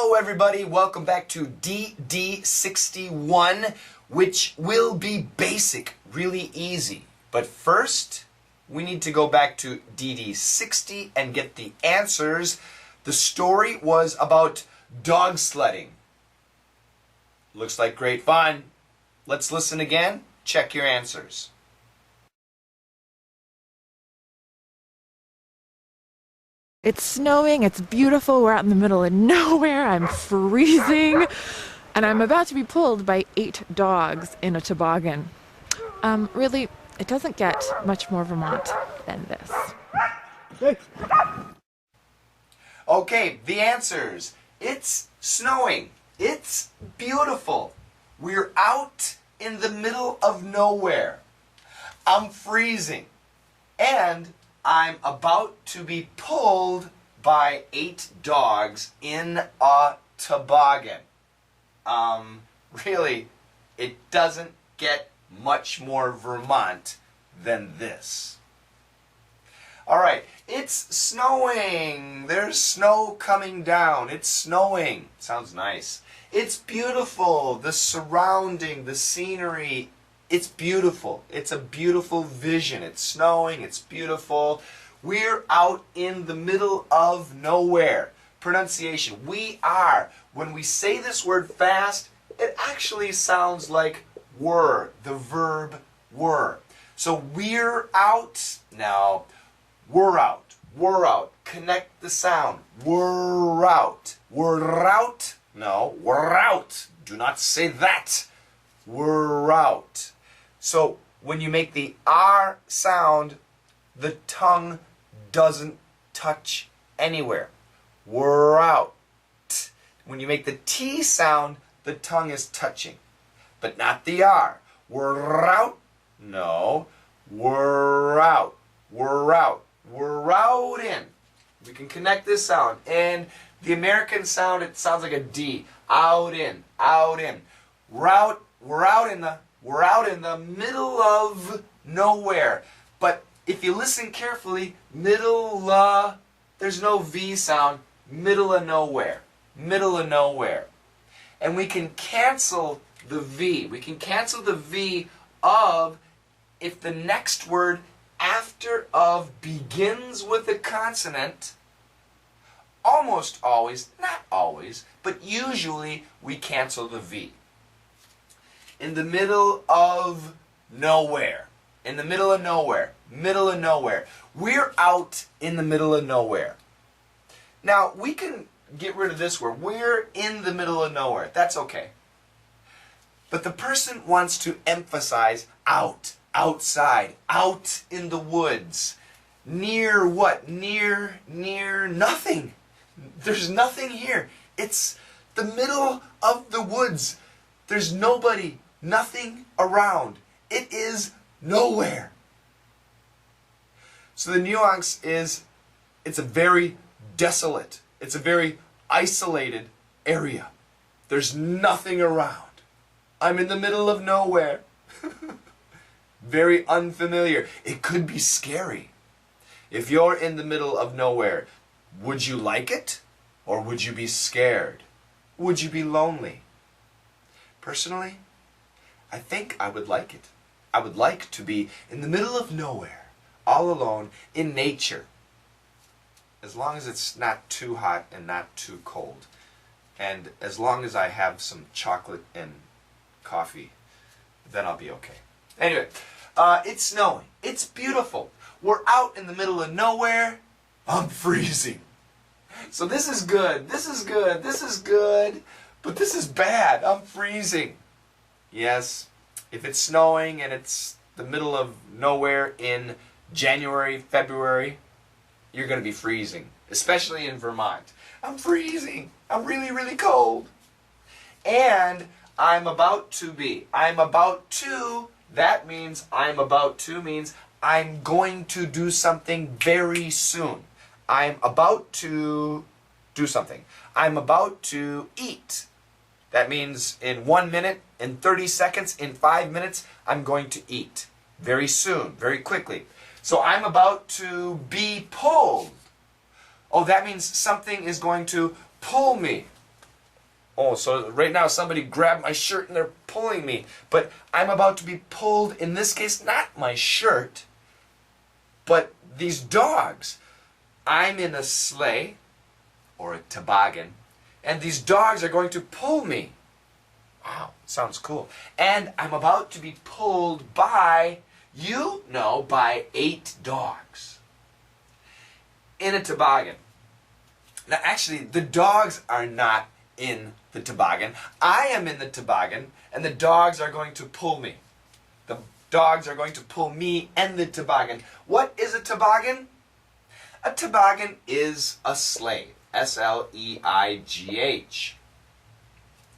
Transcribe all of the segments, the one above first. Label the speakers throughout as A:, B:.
A: Hello everybody, welcome back to DD61, which will be basic, really easy. But first, we need to go back to DD60 and get the answers. The story was about dog sledding. Looks like great fun. Let's listen again, check your answers.
B: It's snowing, it's beautiful, we're out in the middle of nowhere, I'm freezing, and I'm about to be pulled by 8 dogs in a tobaggan. Really, it doesn't get much more Vermont than this.
A: Okay, the answers. It's snowing. It's beautiful. We're out in the middle of nowhere. I'm freezing. And I'm about to be pulled by 8 dogs in a tobaggan. Really, it doesn't get much more Vermont than this. Alright, it's snowing. There's snow coming down. It's snowing. Sounds nice. It's beautiful. The surrounding, the scenery, it's beautiful. It's a beautiful vision. It's snowing. It's beautiful. We're out in the middle of nowhere. Pronunciation. We are. When we say this word fast, it actually sounds like were, the verb were. So we're out. Now, we're out. We're out. Connect the sound. We're out. We're out. No, we're out. Do not say that. We're out. So when you make the R sound, the tongue doesn't touch anywhere. We're out. When you make the T sound, the tongue is touching, but not the R. We're out. No, we're out. We're out. We're out in. We can connect this sound. And the American sound, it sounds like a D. Out in. Out in. We're out in the middle of nowhere. But if you listen carefully, there's no V sound, middle of nowhere. Middle of nowhere. And we can cancel the V. We can cancel the V of if the next word after of begins with a consonant. Almost always, not always, but usually we cancel the V. In the middle of nowhere. In the middle of nowhere. Middle of nowhere. We're out in the middle of nowhere. Now, we can get rid of this word. We're in the middle of nowhere. That's okay. But the person wants to emphasize out, outside, out in the woods. Near what? Near nothing. There's nothing here. It's the middle of the woods. There's nobody, nothing around. It is nowhere. So the nuance is, it's a very desolate, it's a very isolated area. There's nothing around. I'm in the middle of nowhere. Very unfamiliar. It could be scary. If you're in the middle of nowhere, would you like it? Or would you be scared? Would you be lonely? Personally, I think I would like it. I would like to be in the middle of nowhere, all alone, in nature. As long as it's not too hot and not too cold. And as long as I have some chocolate and coffee, then I'll be okay. Anyway, it's snowing. It's beautiful. We're out in the middle of nowhere. I'm freezing. So this is good. This is good. This is good. But this is bad. I'm freezing. Yes, if it's snowing and it's the middle of nowhere in January, February, you're going to be freezing. Especially in Vermont. I'm freezing. I'm really, really cold. And I'm about to be. I'm about to. That means I'm about to means I'm going to do something very soon. I'm about to do something. I'm about to eat. That means in 1 minute, in 30 seconds, in 5 minutes, I'm going to eat. Very soon, very quickly. So I'm about to be pulled. Oh, that means something is going to pull me. Oh, so right now somebody grabbed my shirt and they're pulling me. But I'm about to be pulled, in this case, not my shirt, but these dogs. I'm in a sleigh, or a toboggan, and these dogs are going to pull me. Wow, sounds cool. And I'm about to be pulled by, you know, by 8 dogs. In a toboggan. Now actually, the dogs are not in the toboggan. I am in the toboggan, and the dogs are going to pull me. The dogs are going to pull me and the toboggan. What is a toboggan? A toboggan is a sleigh. S-L-E-I-G-H.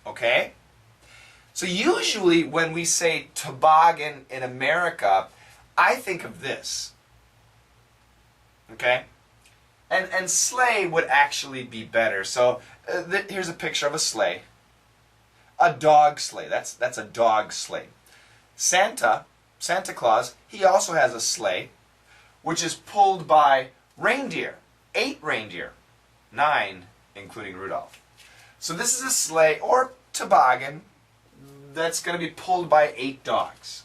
A: Okay? So usually when we say toboggan in America, I think of this. Okay? And sleigh would actually be better. So here's a picture of a sleigh. A dog sleigh. That's a dog sleigh. Santa Claus, he also has a sleigh, which is pulled by reindeer. 8 reindeer. 9, including Rudolph. So this is a sleigh or toboggan that's going to be pulled by 8 dogs.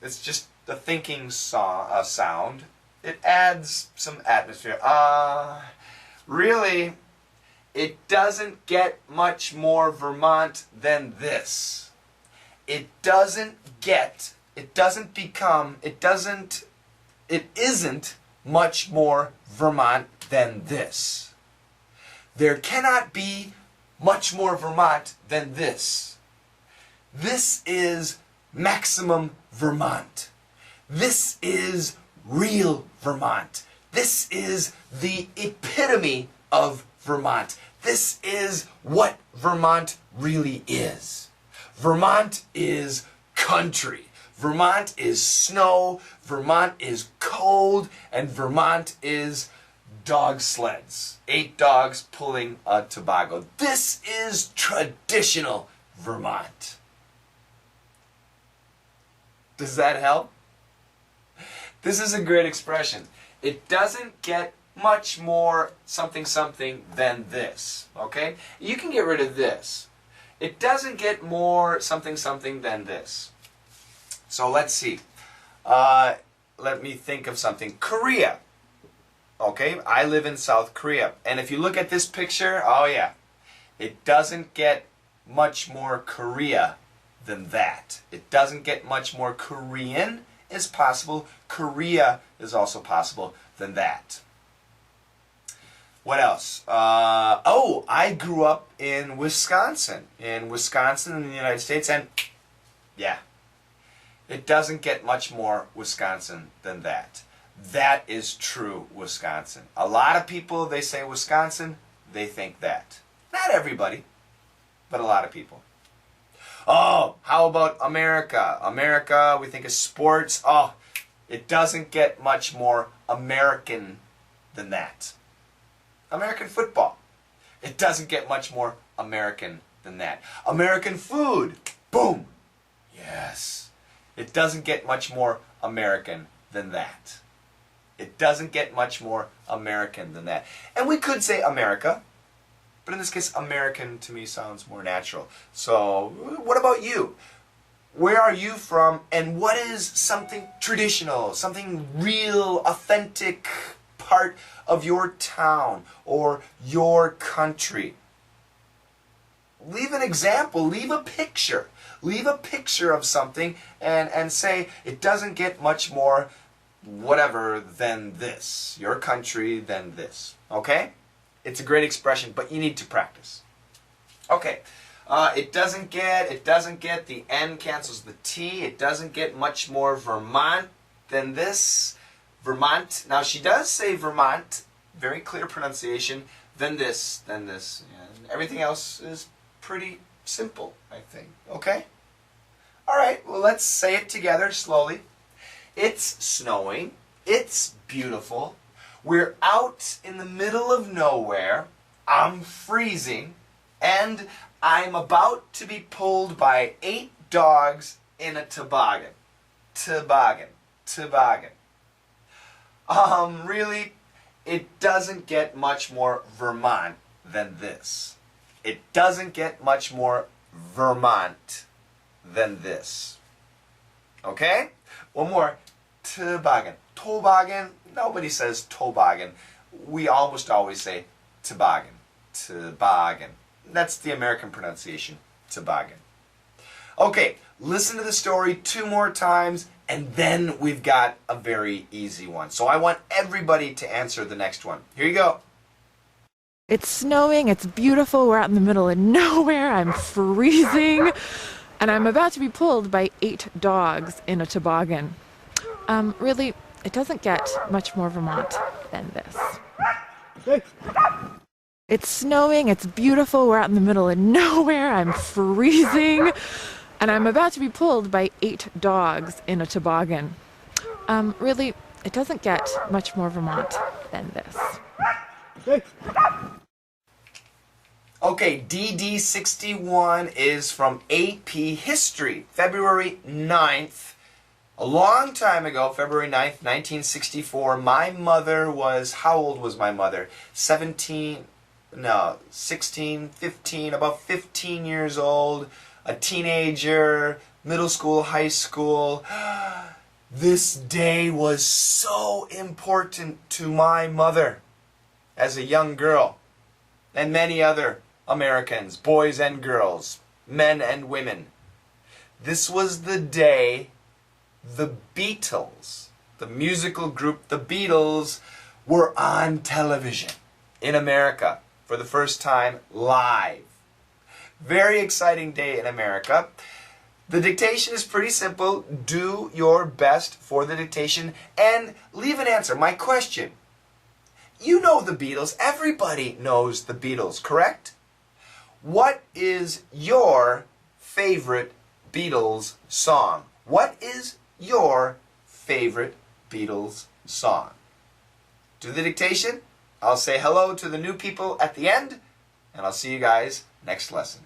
A: It's just the thinking sound. It adds some atmosphere. Really, it doesn't get much more Vermont than this. It isn't much more Vermont than this. There cannot be much more Vermont than this. This is maximum Vermont. This is real Vermont. This is the epitome of Vermont. This is what Vermont really is. Vermont is country. Vermont is snow. Vermont is cold. And Vermont is dog sleds. 8 dogs pulling a toboggan. This is traditional Vermont. Does that help? This is a great expression. It doesn't get much more something something than this. Okay? You can get rid of this. It doesn't get more something something than this. So let's see. Let me think of something. Korea. Okay? I live in South Korea. And if you look at this picture, oh yeah. It doesn't get much more Korea than that. It doesn't get much more Korean is possible. Korea is also possible than that. What else? I grew up in Wisconsin. In Wisconsin in the United States, and yeah, it doesn't get much more Wisconsin than that. That is true Wisconsin. A lot of people, they say Wisconsin, they think that. Not everybody, but a lot of people. Oh, how about America? America, we think of sports. Oh, it doesn't get much more American than that. American football. It doesn't get much more American than that. American food. Boom. Yes. It doesn't get much more American than that. It doesn't get much more American than that. And we could say America, but in this case, American to me sounds more natural. So, what about you? Where are you from, and what is something traditional, something real, authentic part of your town or your country? Leave an example, leave a picture. Leave a picture of something and say, it doesn't get much more whatever than this. Your country than this. Okay? It's a great expression, but you need to practice. Okay. It doesn't get, the N cancels the T. It doesn't get much more Vermont than this. Vermont. Now she does say Vermont, very clear pronunciation, than this. And everything else is pretty simple, I think. Okay? Alright, well let's say it together slowly. It's snowing. It's beautiful. We're out in the middle of nowhere. I'm freezing. And I'm about to be pulled by 8 dogs in a toboggan. Toboggan. Toboggan. Really, It doesn't get much more Vermont than this. It doesn't get much more Vermont than this. Okay? One more. Tobaggan. Tobaggan. Nobody says tobaggan. We almost always say tobaggan. Tobaggan. That's the American pronunciation. Tobaggan. Okay, listen to the story 2 more times, and then we've got a very easy one. So I want everybody to answer the next one. Here you go.
B: It's snowing, it's beautiful, we're out in the middle of nowhere, I'm freezing, and I'm about to be pulled by 8 dogs in a toboggan. Really, it doesn't get much more Vermont than this. It's snowing, it's beautiful, we're out in the middle of nowhere, I'm freezing, and I'm about to be pulled by 8 dogs in a toboggan. Really, it doesn't get much more Vermont than this.
A: Okay, DD61 is from AP History, February 9th. A long time ago, February 9th, 1964, my mother was, how old was my mother? 16, 15, about 15 years old, a teenager, middle school, high school. This day was so important to my mother as a young girl, and many other Americans, boys and girls, men and women. This was the day the Beatles, the musical group the Beatles, were on television in America for the first time live. Very exciting day in America. The dictation is pretty simple. Do your best for the dictation and leave an answer. My question. You know the Beatles. Everybody knows the Beatles, correct? What is your favorite Beatles song? What is your favorite Beatles song? Do the dictation. I'll say hello to the new people at the end, and I'll see you guys next lesson.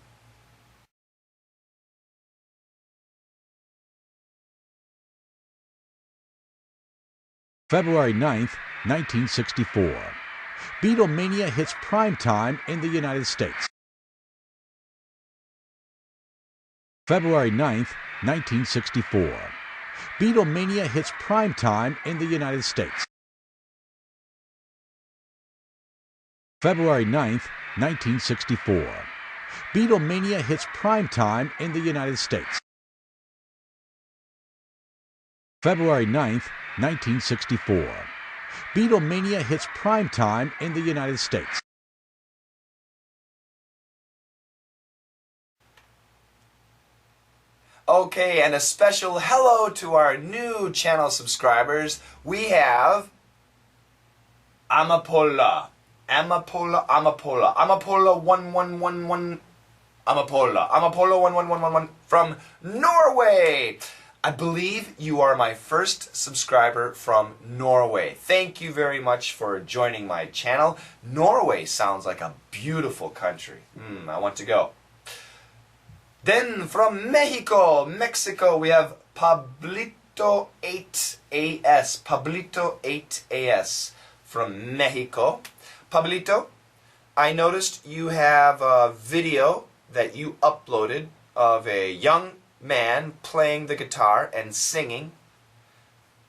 C: February 9th, 1964. Beatlemania hits prime time in the United States. February 9th, 1964. Beatlemania hits prime time in the United States. February 9th, 1964. Beatlemania hits prime time in the United States. February 9th, 1964. Beatlemania hits prime time in the United States.
A: Okay, and a special hello to our new channel subscribers. We have Amapola 1111 Amapola 1111 from Norway. I believe you are my first subscriber from Norway. Thank you very much for joining my channel. Norway sounds like a beautiful country. I want to go. Then from Mexico, we have Pablito 8AS. Pablito 8AS from Mexico. Pablito, I noticed you have a video that you uploaded of a young man playing the guitar and singing.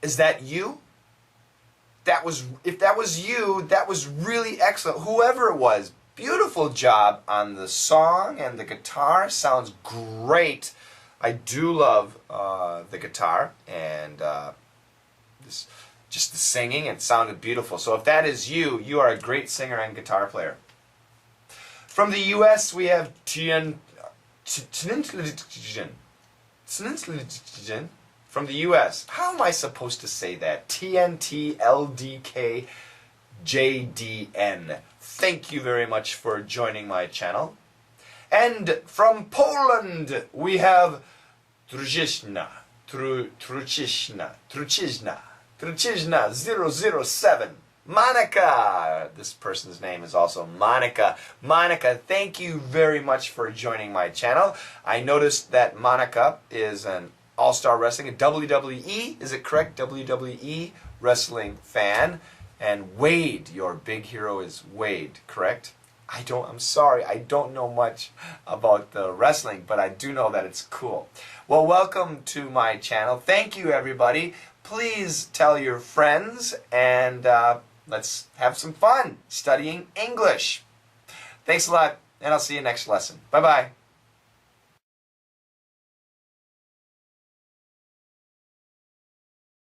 A: Is that you? If that was you, that was really excellent. Whoever it was, beautiful job on the song and the guitar. Sounds great. I do love the guitar and just the singing. It sounded beautiful. So if that is you, you are a great singer and guitar player. From the U.S., we have from the U.S. How am I supposed to say that? TNTLDKJDN. Thank you very much for joining my channel. And from Poland, we have Trucizna 007. Monica. This person's name is also Monica. Monica, thank you very much for joining my channel. I noticed that Monica is an All-Star Wrestling, a WWE, is it correct? WWE wrestling fan. And Wade, your big hero is Wade, correct? I'm sorry, I don't know much about the wrestling, but I do know that it's cool. Well, welcome to my channel. Thank you, everybody. Please tell your friends, and let's have some fun studying English. Thanks a lot, and I'll see you next lesson. Bye-bye.